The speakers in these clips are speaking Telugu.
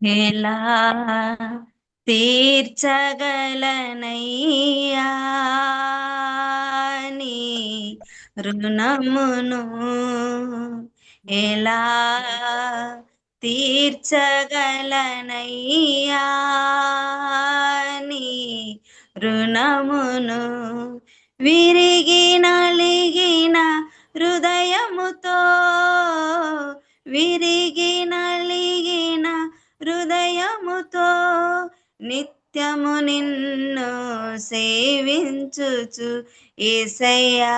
ఎలా తీర్చగలనయ్యా నీ రుణమును, ఎలా తీర్చగలనయ్యా నీ రుణమును. విరిగి నలిగిన హృదయముతో, విరిగి నలిగిన హృదయముతో నిత్యము నిన్ను సేవించుచు యేసయ్యా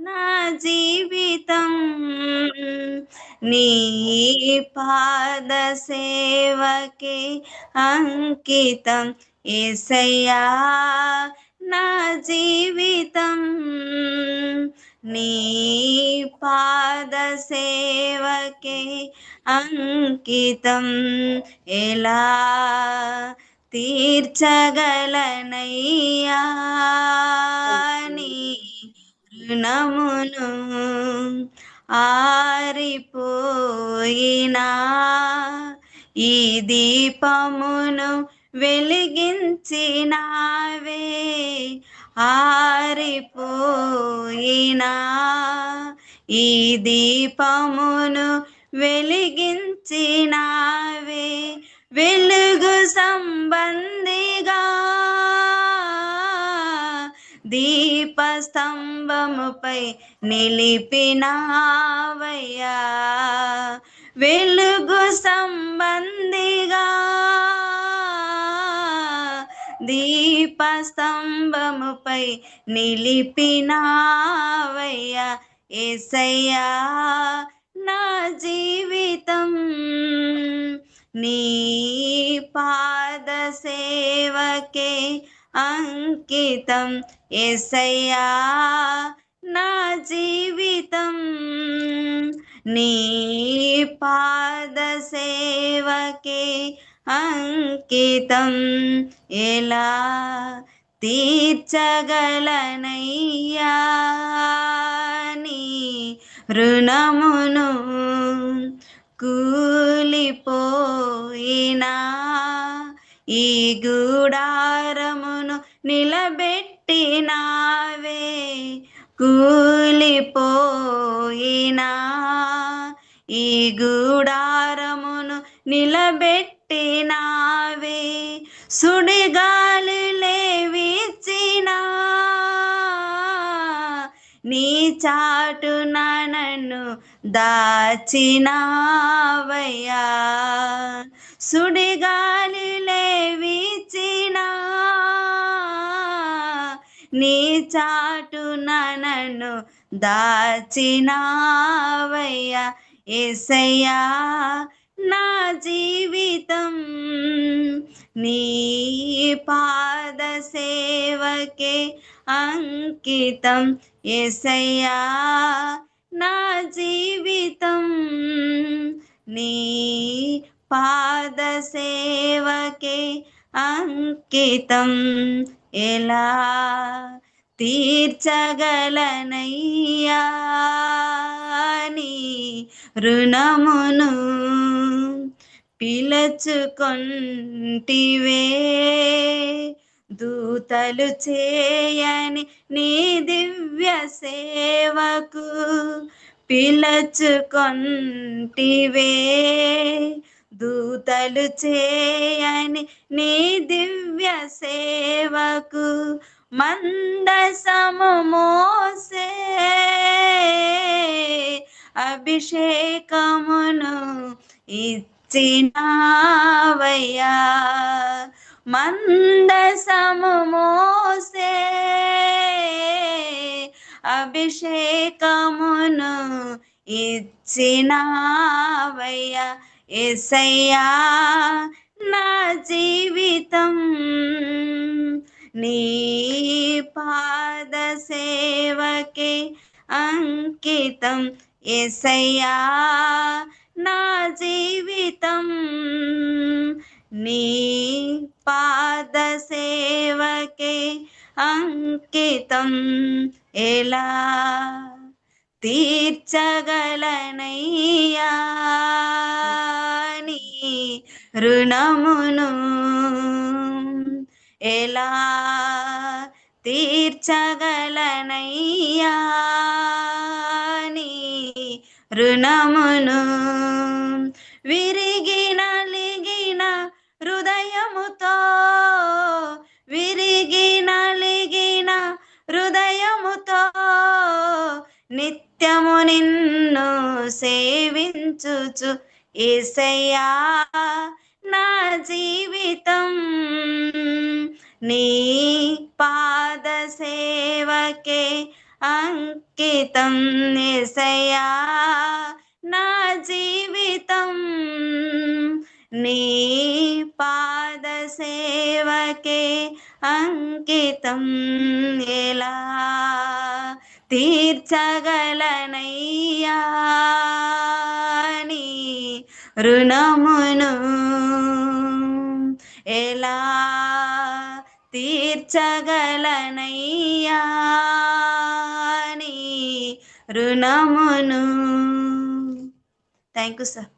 నా జీవితం నీ పాద సేవకే అంకితం. యేసయ్యా నా జీవితం నీ పాద సేవకే అంకితం. ఎలా తీర్చగలనయ్యా నీ రుణమును. ఆరిపోయినా ఈ దీపమును వెలిగించినావే, ఆరిపోయినా ఈ దీపమును వెలిగించినావే. వెలుగు సంబంధిగా దీపస్తంభముపై నిలిపినావయ్యా, వెలుగు సంబంధిగా దీపస్తంభముపై నిలిపినావయ్యా. యేసయ్యా నా జీవితం నీ పాద సేవకే అంకితం. యేసయ్యా నా జీవితం నీ పాద సేవకే అంకితం. ఎలా తీర్చగలనయ్యా నీ రుణమును. కూలిపోయినా ఈ గూడారమును నిలబెట్టినావే, కూలిపోయినా ఈ గూడారమును నిలబెట్టినావే. సుడిగాలులే వీచినా నీ చాటున నన్ను దాచినావయ్యా, సుడిగాలులే వీచినా నీ చాటున నన్ను దాచినావయ్యా. యేసయ్యా నా జీవితం నీ పాద సేవకే అంకితం. యేసయ్యా నా జీవితం నీ పాద సేవకే అంకితం. ఎలా తీర్చగలనయ్యా నీ రుణమును. పిలుచుకొంటివే దూతలు చేయని నీ దివ్య సేవకు, పిలుచుకొంటివే దూతలు చేయని నీ దివ్య సేవకు. మందసము మోసే అభిషేకమును ఇచ్చినావయ్యా, మందసము మోసే అభిషేకమును ఇచ్చినావయ్యా. యేసయ్యా నా జీవితం నీ పాద సేవకే అంకితం. యేసయ్యా నా జీవితం నీ పాద సేవకే అంకితం. ఎలా తీర్చగలనయ్యా నీ రుణమును ఎలా తీర్చగలనయ్యా నీ రుణమును విరిగి నలిగిన హృదయముతో విరిగి నలిగిన హృదయముతో నిత్యము నిన్ను సేవించుచు యేసయ్యా నా జీవితం నీ పాద సేవకే అంకితం యేసయ్యా నా జీవితం నీ పాద సేవకే అంకితం ఎలా తీర్చగలనయ్యా నీ రుణమును ఎలా తీర్చగలనయ్యా నీ రుణమును. Thank you sir.